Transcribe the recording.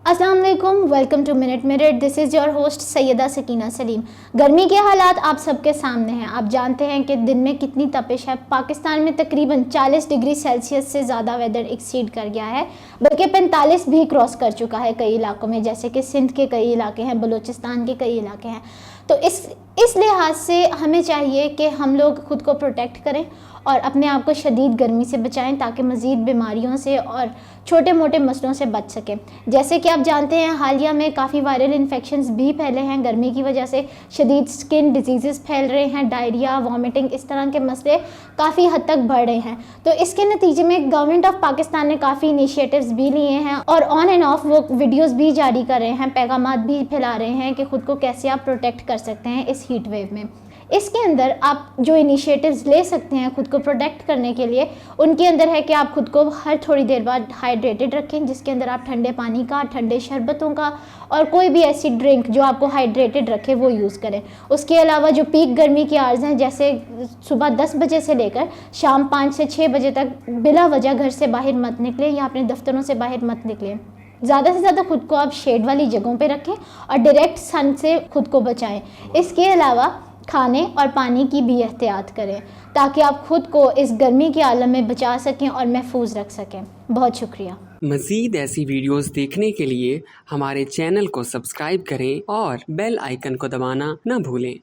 अस्सलाम वालेकुम, welcome to minute minute. This is your host Syeda Sakina Salim. गर्मी के हालात आप सबके सामने हैं। आप जानते हैं कि दिन में कितनी तपिश है। पाकिस्तान में तकरीबन 40 डिग्री सेल्सियस से ज़्यादा वेदर एक्सीड कर गया है, बल्कि 45 भी क्रॉस कर चुका है कई इलाकों में, जैसे कि सिंध के कई इलाके हैं, बलूचिस्तान के कई इलाके हैं। तो इस लिहाज से हमें चाहिए कि हम लोग ख़ुद को प्रोटेक्ट करें और अपने आप को शदीद गर्मी से बचाएं, ताकि मज़ीद बीमारियों से और छोटे मोटे मसलों से बच सकें। जैसे कि आप जानते हैं, हालिया में काफ़ी वायरल इन्फेक्शंस भी फैले हैं। गर्मी की वजह से शदीद स्किन डिजीज़ फैल रहे हैं, डायरिया, वॉमिटिंग, इस तरह के मसले काफ़ी हद तक बढ़ रहे हैं। तो इसके नतीजे में गवर्नमेंट ऑफ पाकिस्तान ने काफ़ी इनिशिएटिव्स भी लिए हैं और ऑन एंड ऑफ वो वीडियोज़ भी जारी कर रहे हैं, पैगामात भी फैला रहे हैं कि ख़ुद को कैसे आप प्रोटेक्ट कर सकते हैं इस हीट वेव में। इसके अंदर आप जो इनिशिएटिव्स ले सकते हैं ख़ुद को प्रोटेक्ट करने के लिए, उनके अंदर है कि आप ख़ुद को हर थोड़ी देर बाद हाइड्रेटेड रखें, जिसके अंदर आप ठंडे पानी का, ठंडे शरबतों का और कोई भी ऐसी ड्रिंक जो आपको हाइड्रेटेड रखे वो यूज़ करें। उसके अलावा जो पीक गर्मी की आवर्स हैं, जैसे सुबह 10 बजे से लेकर शाम 5 से 6 बजे तक बिला वजह घर से बाहर मत निकलें या अपने दफ्तरों से बाहर मत निकलें। ज़्यादा से ज़्यादा ख़ुद को आप शेड वाली जगहों पे रखें और डायरेक्ट सन से ख़ुद को बचाएं। इसके अलावा खाने और पानी की भी एहतियात करें, ताकि आप ख़ुद को इस गर्मी के आलम में बचा सकें और महफूज रख सकें। बहुत शुक्रिया। मज़ीद ऐसी वीडियोस देखने के लिए हमारे चैनल को सब्सक्राइब करें और बेल आइकन को दबाना न भूलें।